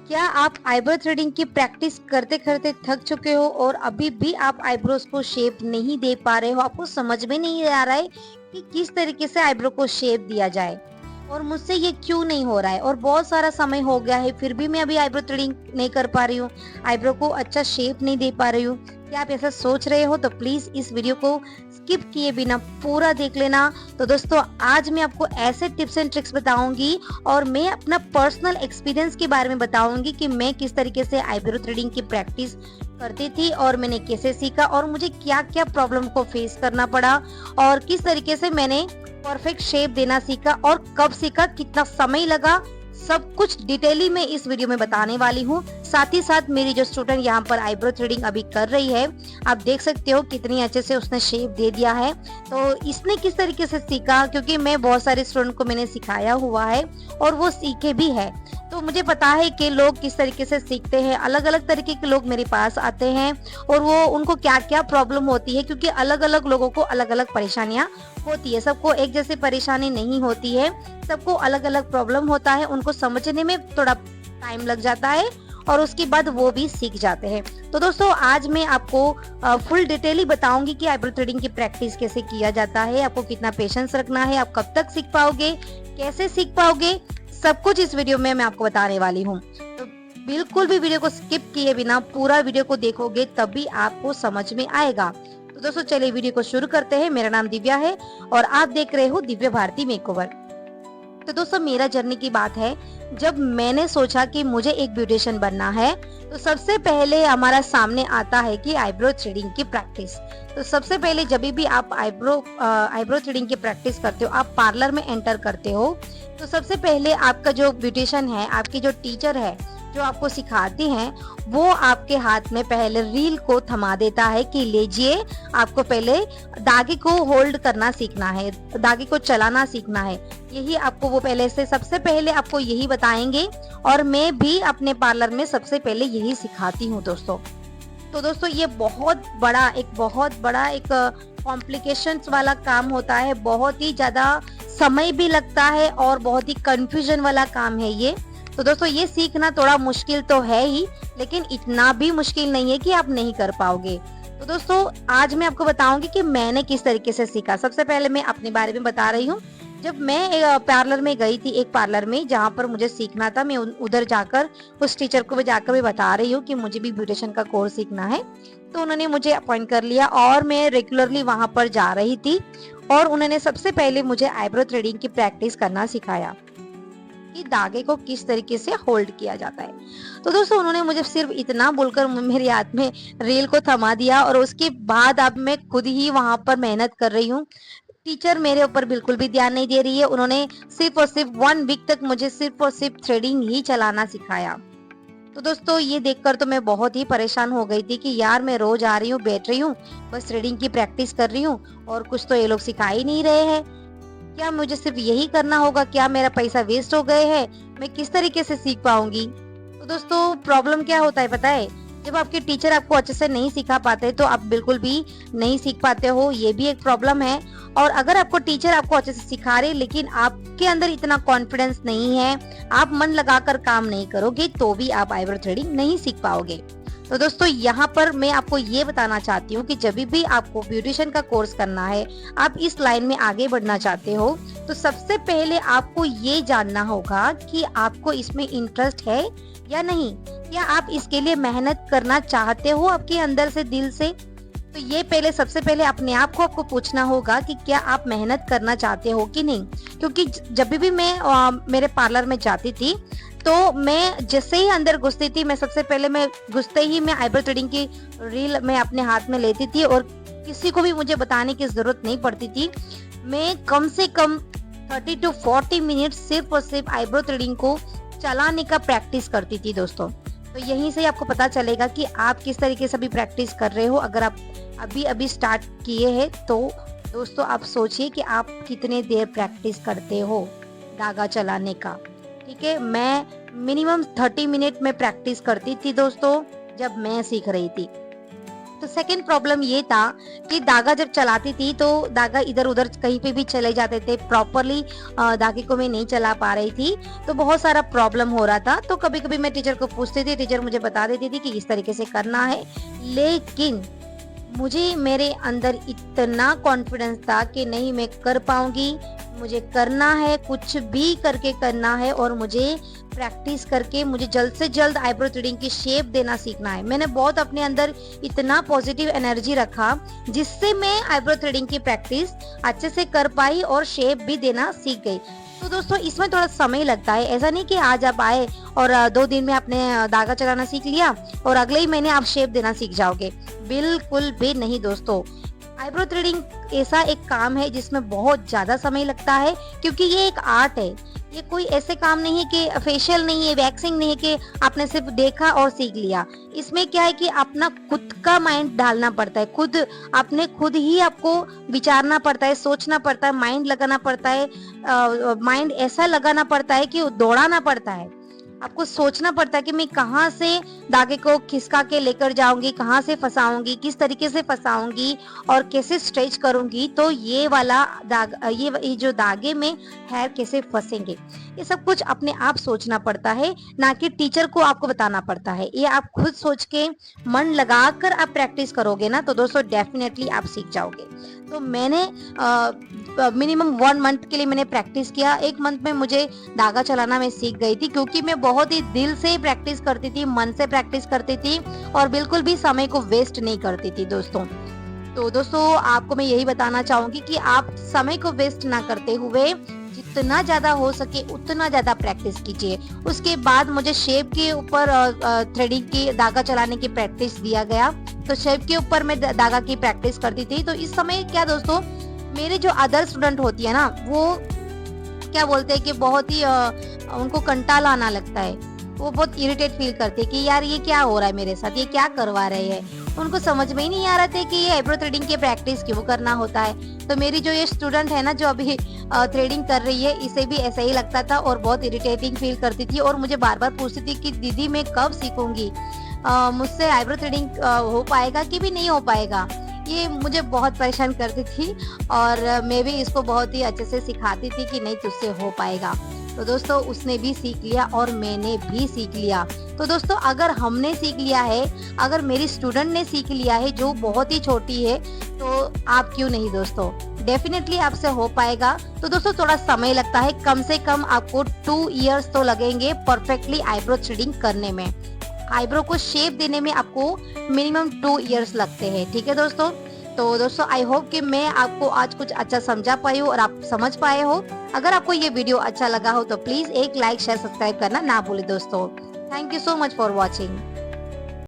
क्या आप eyebrow threading की प्रैक्टिस करते करते थक चुके हो और अभी भी आप आईब्रोज को शेप नहीं दे पा रहे हो, आपको समझ में नहीं आ रहा है कि किस तरीके से आईब्रो को शेप दिया जाए और मुझसे ये क्यों नहीं हो रहा है और बहुत सारा समय हो गया है फिर भी मैं अभी आईब्रो थ्रेडिंग नहीं कर पा रही हूँ, आईब्रो को अच्छा शेप नहीं दे पा रही हूँ। क्या आप ऐसा सोच रहे हो तो प्लीज इस वीडियो को स्किप किए बिना पूरा देख लेना। तो दोस्तों आज मैं आपको ऐसे टिप्स एंड ट्रिक्स बताऊंगी और मैं अपना पर्सनल एक्सपीरियंस के बारे में बताऊंगी कि मैं किस तरीके से आईब्रो थ्रेडिंग की प्रैक्टिस करती थी और मैंने कैसे सीखा और मुझे क्या क्या प्रॉब्लम को फेस करना पड़ा और किस तरीके से मैंने परफेक्ट शेप देना सीखा और कब सीखा, कितना समय लगा, सब कुछ डिटेली में इस वीडियो में बताने वाली हूँ। साथ ही साथ मेरी जो स्टूडेंट यहाँ पर आईब्रो थ्रेडिंग अभी कर रही है, आप देख सकते हो कितनी अच्छे से उसने शेप दे दिया है। तो इसने किस तरीके से सीखा, क्योंकि मैं बहुत सारे स्टूडेंट को मैंने सिखाया हुआ है और वो सीखे भी है, तो मुझे पता है कि लोग किस तरीके से सीखते हैं। अलग अलग तरीके के लोग मेरे पास आते हैं और वो उनको क्या क्या प्रॉब्लम होती है, क्योंकि अलग अलग लोगों को अलग अलग परेशानियां होती है, सबको एक जैसी परेशानी नहीं होती है, सबको अलग अलग प्रॉब्लम होता है, उनको समझने में थोड़ा टाइम लग जाता है और उसके बाद वो भी सीख जाते हैं। तो दोस्तों आज मैं आपको फुल डिटेल ही बताऊंगी कि आईब्रो थ्रेडिंग की प्रैक्टिस कैसे किया जाता है, आपको कितना पेशेंस रखना है, आप कब तक सीख पाओगे, कैसे सीख पाओगे, सब कुछ इस वीडियो में मैं आपको बताने वाली हूँ। तो बिल्कुल भी वीडियो को स्किप किए बिना पूरा वीडियो को देखोगे तभी आपको समझ में आएगा। तो दोस्तों चलिए वीडियो को शुरू करते हैं। मेरा नाम दिव्या है और आप देख रहे हो दिव्या भारती मेकओवर। तो दोस्तों मेरा जर्नी की बात है, जब मैंने सोचा कि मुझे एक ब्यूटिशियन बनना है तो सबसे पहले हमारा सामने आता है कि आईब्रो थ्रेडिंग की प्रैक्टिस। तो सबसे पहले जब भी आप आईब्रो थ्रेडिंग की प्रैक्टिस करते हो, आप पार्लर में एंटर करते हो, तो सबसे पहले आपका जो ब्यूटिशियन है, आपकी जो टीचर है जो आपको सिखाती हैं, वो आपके हाथ में पहले रील को थमा देता है कि लीजिए, आपको पहले धागे को होल्ड करना सीखना है, धागे को चलाना सीखना है। यही आपको वो पहले से सबसे पहले आपको यही बताएंगे और मैं भी अपने पार्लर में सबसे पहले यही सिखाती हूँ दोस्तों। तो दोस्तों ये बहुत बड़ा एक कॉम्प्लिकेशंस वाला काम होता है, बहुत ही ज्यादा समय भी लगता है और बहुत ही कंफ्यूजन वाला काम है ये। तो दोस्तों ये सीखना थोड़ा मुश्किल तो है ही, लेकिन इतना भी मुश्किल नहीं है कि आप नहीं कर पाओगे। तो दोस्तों आज मैं आपको बताऊंगी कि मैंने किस तरीके से सीखा। सबसे पहले मैं अपने बारे में बता रही हूँ। जब मैं पार्लर में गई थी, एक पार्लर में जहाँ पर मुझे सीखना था, मैं उधर जाकर उस टीचर को भी जाकर भी बता रही हूँ कि मुझे भी ब्यूटिशियन का कोर्स सीखना है। तो उन्होंने मुझे अपॉइंट कर लिया और मैं रेगुलरली वहां पर जा रही थी और उन्होंने सबसे पहले मुझे आईब्रो थ्रेडिंग की प्रैक्टिस करना सिखाया कि धागे को किस तरीके से होल्ड किया जाता है। तो दोस्तों उन्होंने मुझे सिर्फ इतना बोलकर मेरे हाथ में रील को थमा दिया और उसके बाद अब मैं खुद ही वहां पर मेहनत कर रही हूँ। टीचर मेरे ऊपर बिल्कुल भी ध्यान नहीं दे रही है। उन्होंने सिर्फ और सिर्फ 1 वीक तक मुझे सिर्फ और सिर्फ थ्रेडिंग ही चलाना सिखाया। तो दोस्तों ये देखकर तो मैं बहुत ही परेशान हो गई थी कि यार मैं रोज आ रही हूँ, बैठ रही हूँ, बस थ्रेडिंग की प्रैक्टिस कर रही हूँ और कुछ तो ये लोग सिखा ही नहीं रहे हैं। क्या मुझे सिर्फ यही करना होगा? क्या मेरा पैसा वेस्ट हो गए है? मैं किस तरीके से सीख पाऊंगी? तो दोस्तों प्रॉब्लम क्या होता है पता है, जब आपके टीचर आपको अच्छे से नहीं सिखा पाते तो आप बिल्कुल भी नहीं सीख पाते हो, ये भी एक प्रॉब्लम है। और अगर आपको टीचर आपको अच्छे से सिखा रहे लेकिन आपके अंदर इतना कॉन्फिडेंस नहीं है, आप मन लगाकर काम नहीं करोगे, तो भी आप आईब्रो थ्रेडिंग नहीं सीख पाओगे। तो दोस्तों यहाँ पर मैं आपको ये बताना चाहती हूँ कि जब भी आपको ब्यूटिशियन का कोर्स करना है, आप इस लाइन में आगे बढ़ना चाहते हो, तो सबसे पहले आपको ये जानना होगा कि आपको इसमें इंटरेस्ट है या नहीं, या आप इसके लिए मेहनत करना चाहते हो आपके अंदर से, दिल से। तो ये पहले सबसे पहले अपने आप को आपको पूछना होगा कि क्या आप मेहनत करना चाहते हो कि नहीं। क्योंकि जब भी मैं मेरे पार्लर में जाती थी तो मैं जैसे ही अंदर घुसती थी, मैं सबसे पहले मैं घुसते ही मैं आईब्रो थ्रेडिंग की रील मैं अपने हाथ में लेती थी और किसी को भी मुझे बताने की जरूरत नहीं पड़ती थी। मैं कम से कम 30 to 40 मिनट सिर्फ और सिर्फ आईब्रो थ्रेडिंग को चलाने का प्रैक्टिस करती थी दोस्तों। तो यहीं से आपको पता चलेगा कि आप किस तरीके से भी प्रैक्टिस कर रहे हो। अगर आप अभी स्टार्ट किए हैं तो दोस्तों आप सोचिए कि आप कितने देर प्रैक्टिस करते हो धागा चलाने का। ठीक है, मैं मिनिमम 30 मिनट में प्रैक्टिस करती थी दोस्तों जब मैं सीख रही थी। तो सेकंड प्रॉब्लम ये था कि धागा जब चलाती थी तो धागा इधर-उधर कहीं पे भी चले जाते थे। प्रॉपर्ली धागे को मैं नहीं चला पा रही थी, तो बहुत सारा प्रॉब्लम हो रहा था। तो कभी-कभी मैं टीचर को पूछती थी, टीचर मुझे बता देती थी कि इस तरीके से करना है। लेकिन मुझे मेरे अंदर इतना कॉन्फिडेंस था कि नहीं, मैं कर पाऊँगी, मुझे करना है, कुछ भी करके करना है और मुझे प्रैक्टिस करके मुझे जल्द से जल्द आईब्रो थ्रेडिंग की शेप देना सीखना है। मैंने बहुत अपने अंदर इतना पॉजिटिव एनर्जी रखा, जिससे मैं आईब्रो थ्रेडिंग की प्रैक्टिस अच्छे से कर पाई और शेप भी देना सीख गई। तो दोस्तों, इसमें थोड़ा समय लगता है। ऐसा नहीं कि आज आप आए और 2 दिन में आपने धागा चलाना सीख लिया और अगले ही महीने आप शेप देना सीख जाओगे। बिल्कुल भी नहीं दोस्तों। आईब्रो थ्रेडिंग ऐसा एक काम है जिसमें बहुत ज्यादा समय लगता है, क्योंकि ये एक आर्ट है। ये कोई ऐसे काम नहीं है कि फेशियल नहीं है, वैक्सिंग नहीं है कि आपने सिर्फ देखा और सीख लिया। इसमें क्या है कि अपना खुद का माइंड डालना पड़ता है, खुद ही आपको विचारना पड़ता है, सोचना पड़ता है, माइंड लगाना पड़ता है। माइंड ऐसा लगाना पड़ता है कि दौड़ाना पड़ता है। आपको सोचना पड़ता है कि मैं कहाँ से धागे को खिसका के लेकर जाऊंगी, कहाँ से फंसाऊंगी, किस तरीके से फंसाऊंगी और कैसे स्ट्रेच करूंगी, तो ये वाला ये जो धागे में हेयर कैसे फंसेंगे, ये सब कुछ अपने आप सोचना पड़ता है, ना कि टीचर को आपको बताना पड़ता है। ये आप खुद सोच के मन लगाकर आप प्रैक्टिस करोगे ना, तो दोस्तों डेफिनेटली आप सीख जाओगे। तो मैंने मिनिमम 1 मंथ के लिए मैंने प्रैक्टिस किया। 1 मंथ में मुझे धागा चलाना मैं सीख गई थी, क्योंकि मैं बहुत ही दिल से प्रैक्टिस करती थी, मन से प्रैक्टिस करती थी और बिल्कुल भी समय को वेस्ट नहीं करती थी दोस्तों। तो दोस्तों, आपको मैं यही बताना चाहूंगी कि आप समय को वेस्ट ना करते हुए जितना ज्यादा हो सके उतना ज्यादा प्रैक्टिस कीजिए। उसके बाद मुझे शेप के ऊपर थ्रेडिंग की धागा चलाने की प्रैक्टिस दिया गया, तो शेप के ऊपर मैं धागा की प्रैक्टिस करती थी। तो इस समय क्या दोस्तों, मेरे जो अदर स्टूडेंट होती है ना, वो क्या बोलते हैं कि बहुत ही उनको कंटाला आना लगता है। वो बहुत इरिटेट फील करते हैं कि यार ये क्या हो रहा है मेरे साथ, ये क्या करवा रहे हैं। उनको समझ में ही नहीं आ रहा था कि ये आईब्रो थ्रेडिंग की प्रैक्टिस क्यों करना होता है। तो मेरी जो ये स्टूडेंट है ना, जो अभी थ्रेडिंग कर रही है, इसे भी ऐसा ही लगता था और बहुत इरिटेटिंग फील करती थी और मुझे बार बार पूछती थी कि दीदी मैं कब सीखूंगी, मुझसे आईब्रो थ्रेडिंग हो पाएगा कि भी नहीं हो पाएगा। ये मुझे बहुत परेशान करती थी और मैं भी इसको बहुत ही अच्छे से सिखाती थी कि नहीं, तुझसे हो पाएगा। तो दोस्तों, उसने भी सीख लिया और मैंने भी सीख लिया। तो दोस्तों, अगर हमने सीख लिया है, अगर मेरी स्टूडेंट ने सीख लिया है जो बहुत ही छोटी है, तो आप क्यों नहीं दोस्तों, डेफिनेटली आपसे हो पाएगा। तो दोस्तों, थोड़ा समय लगता है, कम से कम आपको 2 इयर्स तो लगेंगे परफेक्टली आईब्रो थ्रेडिंग करने में। आईब्रो को शेप देने में आपको मिनिमम 2 इयर्स लगते हैं। ठीक है दोस्तों। तो दोस्तों, आई होप कि मैं आपको आज कुछ अच्छा समझा पाई हूँ और आप समझ पाए हो। अगर आपको ये वीडियो अच्छा लगा हो तो प्लीज एक लाइक, शेयर, सब्सक्राइब करना ना भूले दोस्तों। Thank you so much for watching.